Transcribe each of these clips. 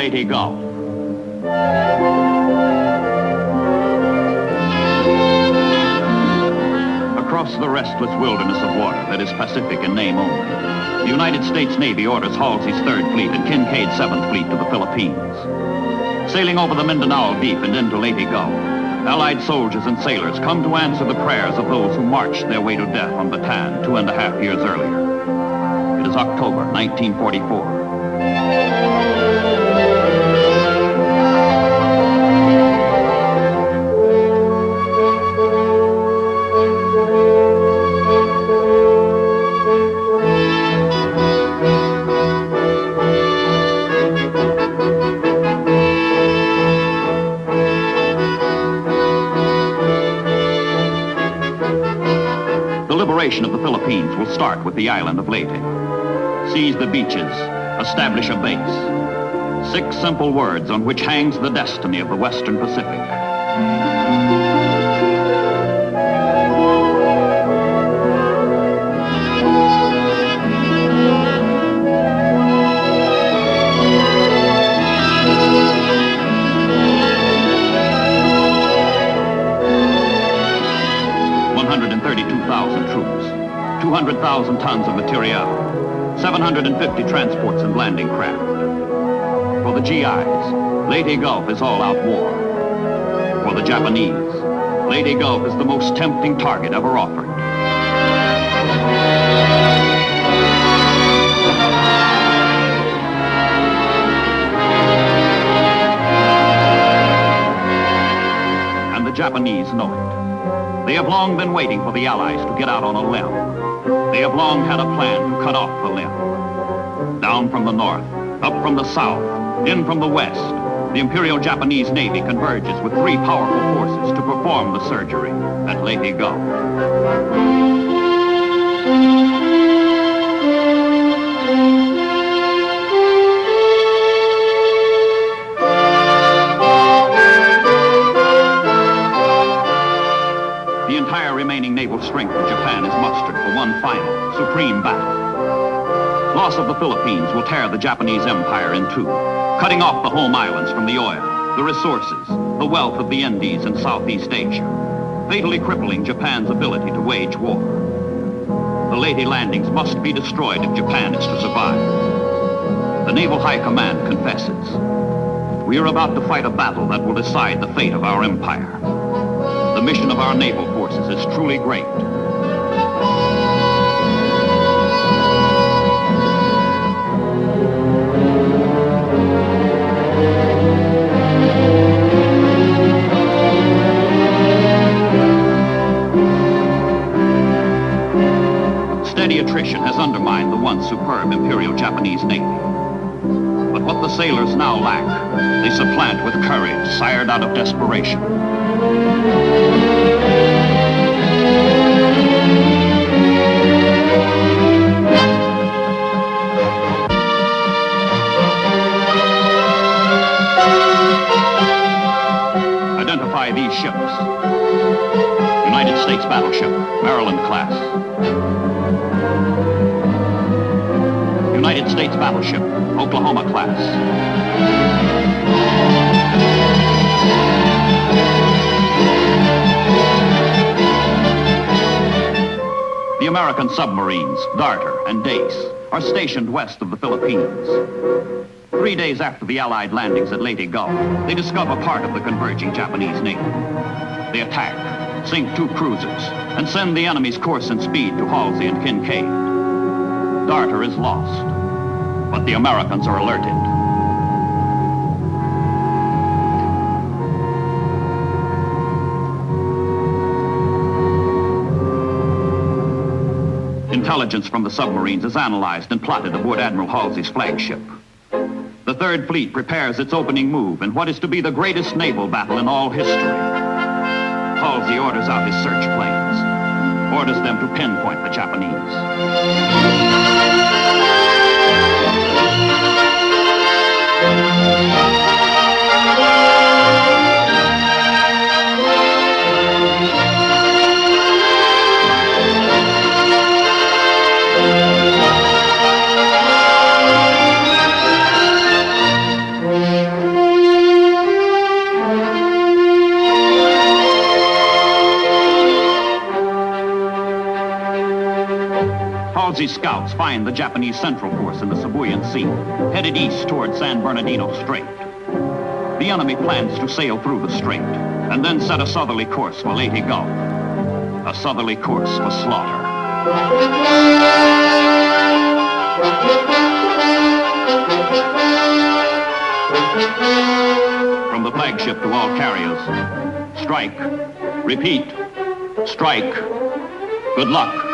Leyte Gulf. Across the restless wilderness of water that is Pacific in name only, the United States Navy orders Halsey's 3rd Fleet and Kincaid's 7th Fleet to the Philippines. Sailing over the Mindanao Deep and into Leyte Gulf, Allied soldiers and sailors come to answer the prayers of those who marched their way to death on Bataan 2.5 years earlier. It is October 1944. The liberation of the Philippines will start with the island of Leyte. Seize the beaches, establish a base. 6 simple words on which hangs the destiny of the Western Pacific. Troops, 200,000 tons of material, 750 transports and landing craft. For the GIs, Leyte Gulf is all-out war. For the Japanese, Leyte Gulf is the most tempting target ever offered. And the Japanese know it. They have long been waiting for the Allies to get out on a limb. They have long had a plan to cut off the limb. Down from the north, up from the south, in from the west, the Imperial Japanese Navy converges with 3 powerful forces to perform the surgery at Leyte Gulf. The entire remaining naval strength of Japan is mustered for one final, supreme battle. Loss of the Philippines will tear the Japanese empire in 2, cutting off the home islands from the oil, the resources, the wealth of the Indies and Southeast Asia, fatally crippling Japan's ability to wage war. The Leyte landings must be destroyed if Japan is to survive. The Naval High Command confesses. We are about to fight a battle that will decide the fate of our empire. The mission of our naval forces is truly great. Steady attrition has undermined the once superb Imperial Japanese Navy. But what the sailors now lack, they supplant with courage sired out of desperation. Identify these ships. United States battleship, Maryland class. United States battleship, Oklahoma class. The American submarines, Darter and Dace, are stationed west of the Philippines. 3 days after the Allied landings at Leyte Gulf, they discover part of the converging Japanese Navy. They attack, sink 2 cruisers, and send the enemy's course and speed to Halsey and Kincaid. Darter is lost, but the Americans are alerted. Intelligence from the submarines is analyzed and plotted aboard Admiral Halsey's flagship. The 3rd Fleet prepares its opening move in what is to be the greatest naval battle in all history. Halsey orders out his search planes, orders them to pinpoint the Japanese. Aussie scouts find the Japanese Central Force in the Sibuyan Sea, headed east toward San Bernardino Strait. The enemy plans to sail through the strait and then set a southerly course for Leyte Gulf. A southerly course for slaughter. From the flagship to all carriers, strike. Repeat, strike. Good luck.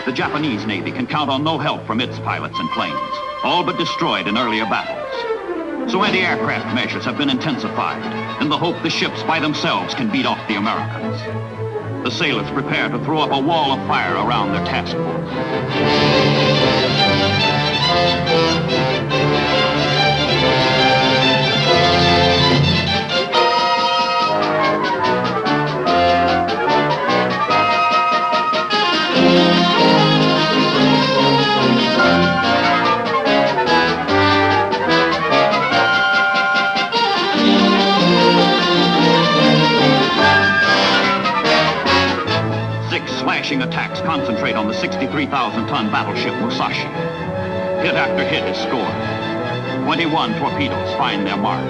The Japanese Navy can count on no help from its pilots and planes, all but destroyed in earlier battles. So anti-aircraft measures have been intensified in the hope the ships by themselves can beat off the Americans. The sailors prepare to throw up a wall of fire around their task force. 6 slashing attacks concentrate on the 63,000-ton battleship Musashi. Hit after hit is scored. 21 torpedoes find their mark.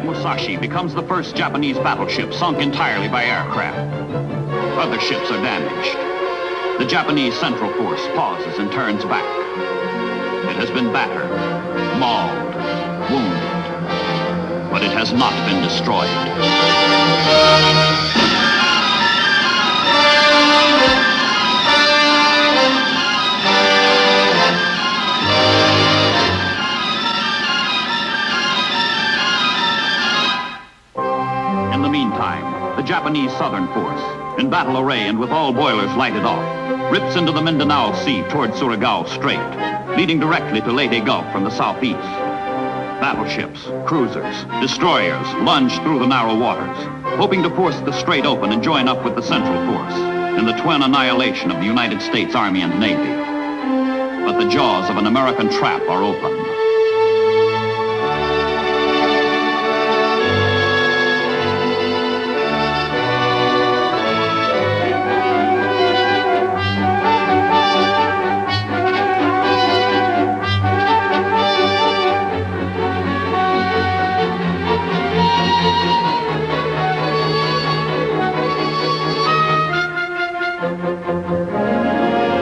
Musashi becomes the first Japanese battleship sunk entirely by aircraft. Other ships are damaged. The Japanese Central Force pauses and turns back. It has been battered, mauled, wounded, but it has not been destroyed. The Japanese Southern Force, in battle array and with all boilers lighted off, rips into the Mindanao Sea toward Surigao Strait, leading directly to Leyte Gulf from the southeast. Battleships, cruisers, destroyers lunge through the narrow waters, hoping to force the strait open and join up with the Central Force in the twin annihilation of the United States Army and Navy. But the jaws of an American trap are open.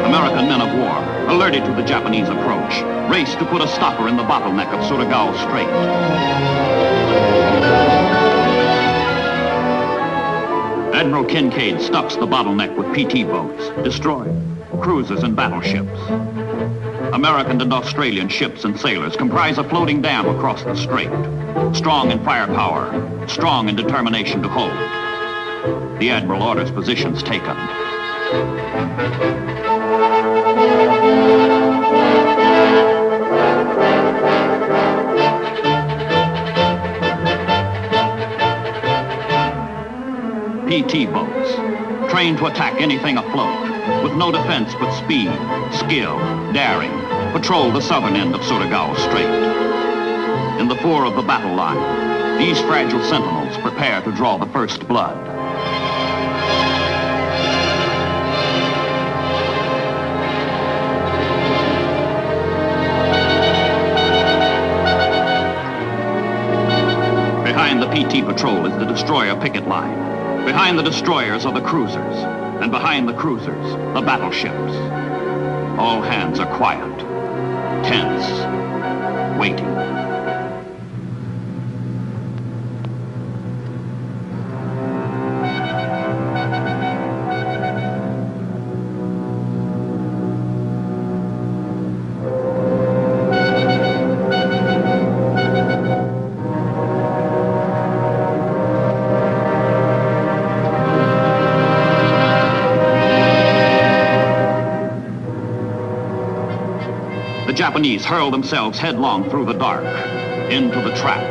American men of war, alerted to the Japanese approach, race to put a stopper in the bottleneck of Surigao Strait. Admiral Kincaid stuffs the bottleneck with PT boats, destroyers, cruisers, and battleships. American and Australian ships and sailors comprise a floating dam across the strait, strong in firepower, strong in determination to hold. The Admiral orders positions taken. PT boats, trained to attack anything afloat, with no defense but speed, skill, daring, patrol the southern end of Surigao Strait. In the fore of the battle line, These fragile sentinels prepare to draw the first blood. Behind the PT patrol is the destroyer picket line. Behind the destroyers are the cruisers. And behind the cruisers, the battleships. All hands are quiet, tense, waiting. The Japanese hurl themselves headlong through the dark, into the trap.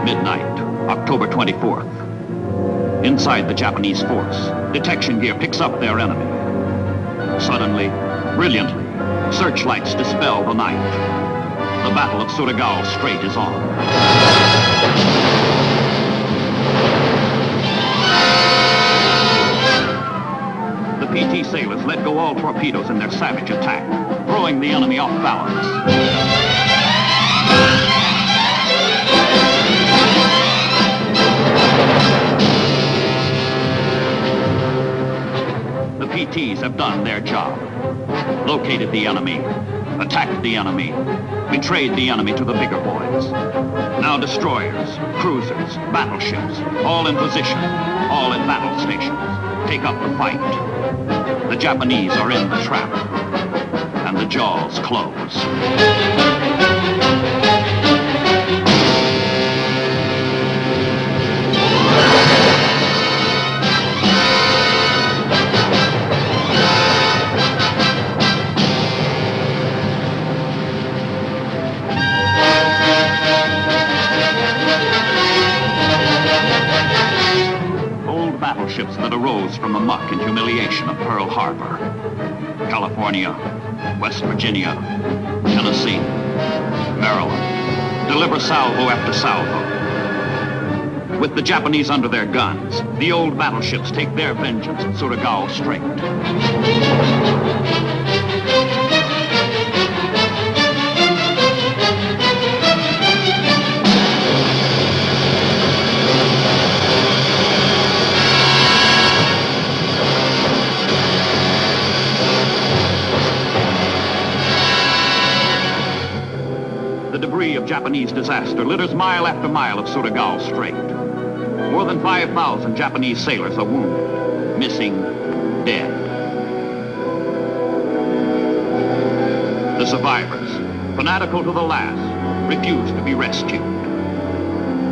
Midnight, October 24th. Inside the Japanese force, detection gear picks up their enemy. Suddenly, brilliantly, searchlights dispel the night. The Battle of Surigao Strait is on. The PT sailors let go all torpedoes in their savage attack, throwing the enemy off balance. The PTs have done their job. Located the enemy, attacked the enemy, betrayed the enemy to the bigger boys. Now destroyers, cruisers, battleships, all in position, all at battle stations, take up the fight. The Japanese are in the trap, and the jaws close. Battleships that arose from the muck and humiliation of Pearl Harbor. California, West Virginia, Tennessee, Maryland, deliver salvo after salvo. With the Japanese under their guns, the old battleships take their vengeance at Surigao Strait. The debris of Japanese disaster litters mile after mile of Surigao Strait. More than 5,000 Japanese sailors are wounded, missing, dead. The survivors, fanatical to the last, refuse to be rescued.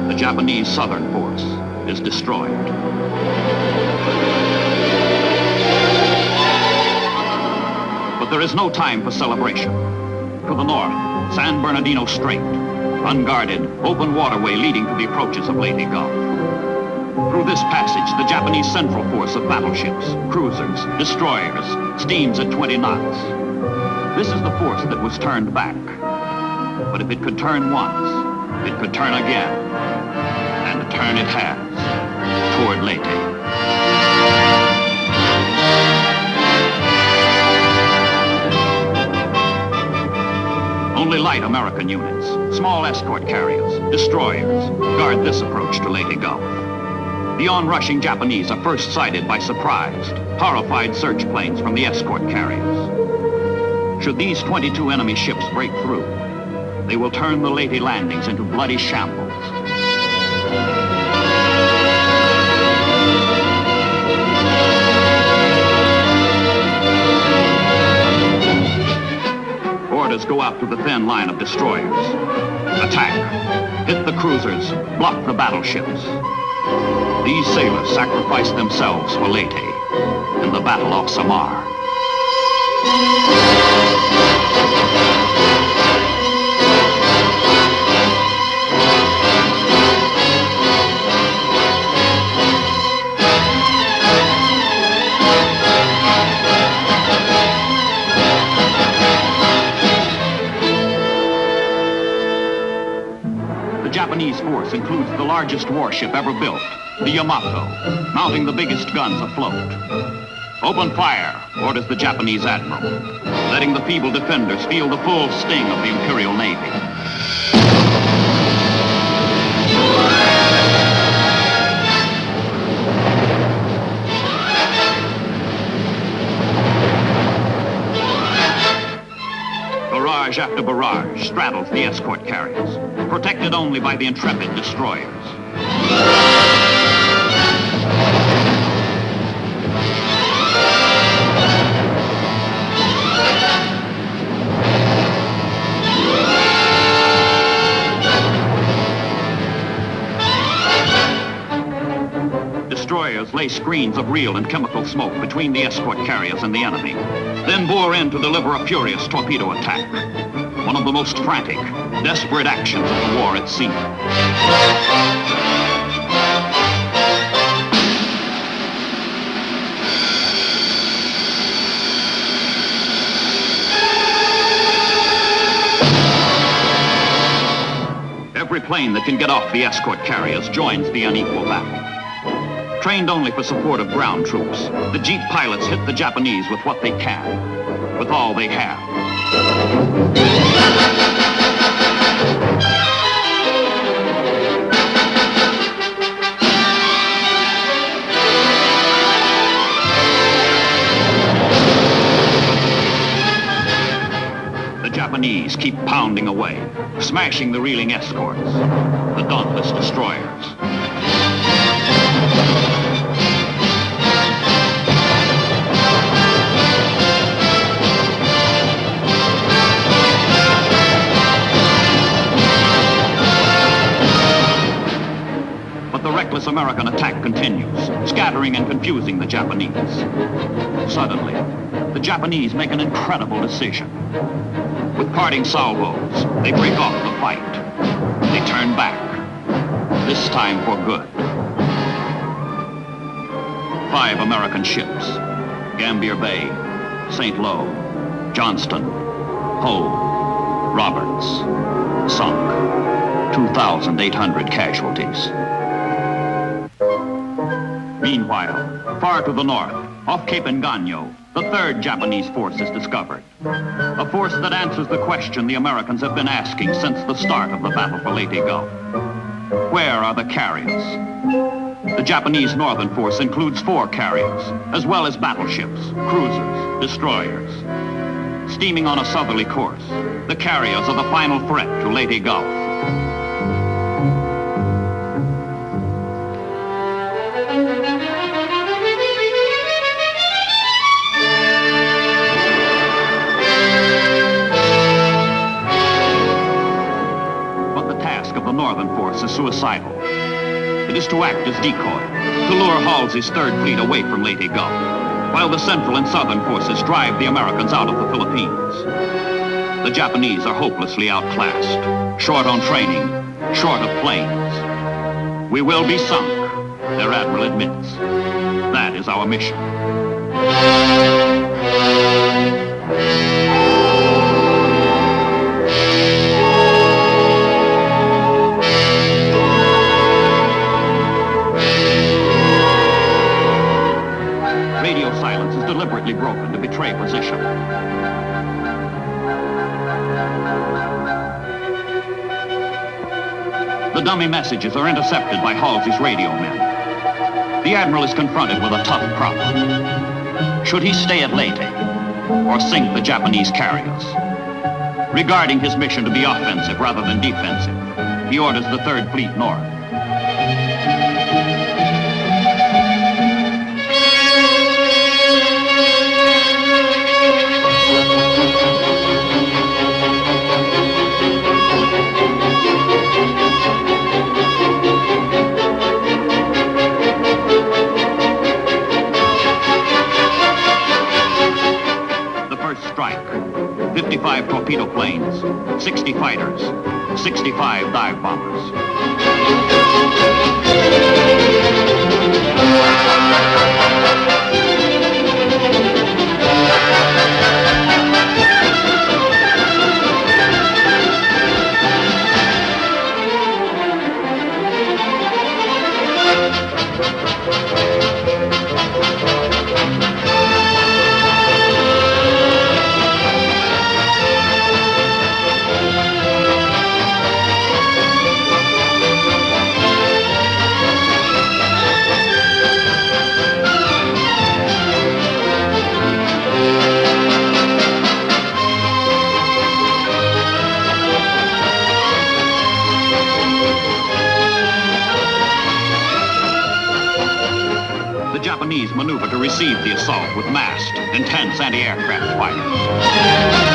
The Japanese southern force is destroyed. But there is no time for celebration. To the north, San Bernardino Strait, unguarded, open waterway leading to the approaches of Leyte Gulf. Through this passage, the Japanese central force of battleships, cruisers, destroyers, steams at 20 knots. This is the force that was turned back. But if it could turn once, it could turn again. And turn it has, toward Leyte. Only light American units, small escort carriers, destroyers, guard this approach to Leyte Gulf. The onrushing Japanese are first sighted by surprised, horrified search planes from the escort carriers. Should these 22 enemy ships break through, they will turn the Leyte landings into bloody shambles. Orders go out to the thin line of destroyers. Attack, hit the cruisers, block the battleships. These sailors sacrificed themselves for Leyte in the Battle of Samar. Japanese force includes the largest warship ever built, the Yamato, mounting the biggest guns afloat. Open fire, orders the Japanese admiral, letting the feeble defenders feel the full sting of the Imperial Navy. Barrage after barrage straddles the escort carriers, protected only by the intrepid destroyers. Destroyers lay screens of real and chemical smoke between the escort carriers and the enemy, then bore in to deliver a furious torpedo attack. One of the most frantic, desperate actions of the war at sea. Every plane that can get off the escort carriers joins the unequal battle. Trained only for support of ground troops, the jeep pilots hit the Japanese with what they can, with all they have. The Japanese keep pounding away, smashing the reeling escorts, the dauntless destroyers. The reckless American attack continues, scattering and confusing the Japanese. Suddenly, the Japanese make an incredible decision. With parting salvos, they break off the fight. They turn back, this time for good. 5 American ships, Gambier Bay, St. Lo, Johnston, Hull, Roberts, sunk. 2,800 casualties. Meanwhile, far to the north, off Cape Engano, the 3rd Japanese force is discovered. A force that answers the question the Americans have been asking since the start of the battle for Leyte Gulf. Where are the carriers? The Japanese northern force includes 4 carriers, as well as battleships, cruisers, destroyers. Steaming on a southerly course, the carriers are the final threat to Leyte Gulf. Is suicidal. It is to act as decoy, to lure Halsey's 3rd Fleet away from Leyte Gulf, while the central and southern forces drive the Americans out of the Philippines. The Japanese are hopelessly outclassed, short on training, short of planes. We will be sunk, their admiral admits. That is our mission. Deliberately broken to betray position. The dummy messages are intercepted by Halsey's radio men. The admiral is confronted with a tough problem. Should he stay at Leyte or sink the Japanese carriers? Regarding his mission to be offensive rather than defensive, he orders the 3rd Fleet north. The first strike, 55 torpedo planes, 60 fighters, 65 dive bombers. Japanese maneuver to receive the assault with massed, intense anti-aircraft fire.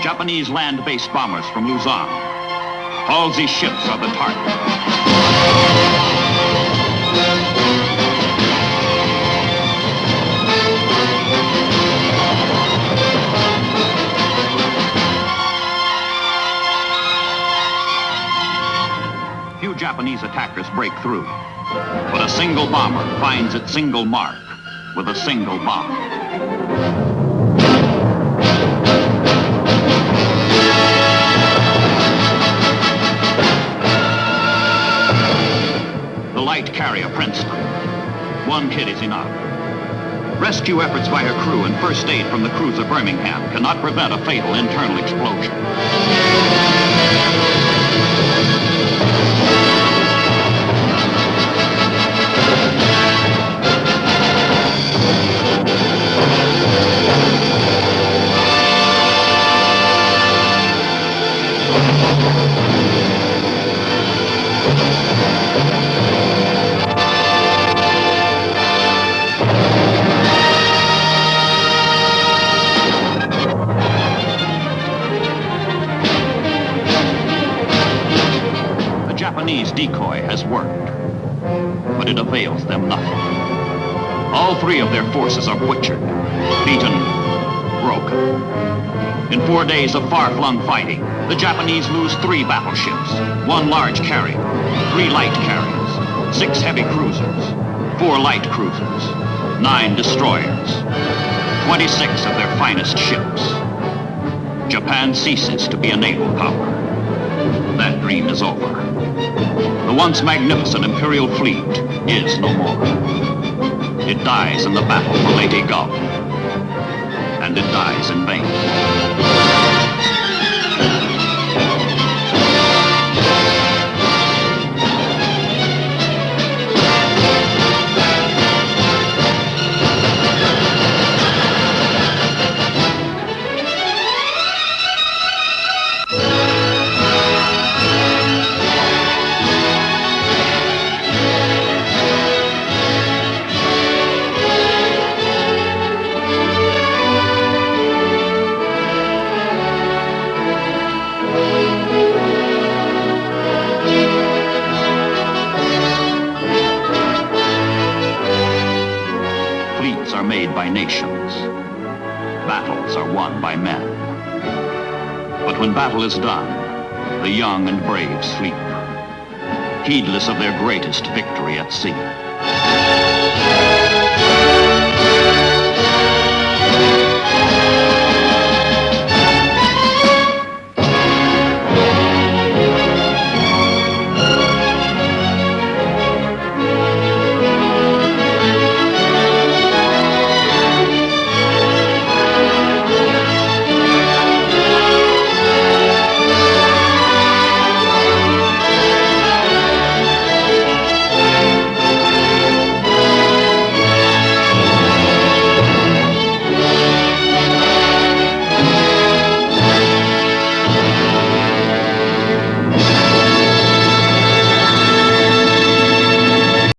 Japanese land-based bombers from Luzon. Halsey's ships are the target. Few Japanese attackers break through, but a single bomber finds its single mark with a single bomb. Light carrier Princeton. One hit is enough. Rescue efforts by her crew and first aid from the cruiser Birmingham cannot prevent a fatal internal explosion. Japanese decoy has worked, but it avails them nothing. All three of their forces are butchered, beaten, broken. In 4 days of far-flung fighting, the Japanese lose 3 battleships, 1 large carrier, 3 light carriers, 6 heavy cruisers, 4 light cruisers, 9 destroyers, 26 of their finest ships. Japan ceases to be a naval power. That dream is over. The once magnificent Imperial fleet is no more. It dies in the battle for Leyte Gulf, and it dies in vain. Fleets are made by nations. Battles are won by men. But when battle is done, the young and brave sleep, heedless of their greatest victory at sea.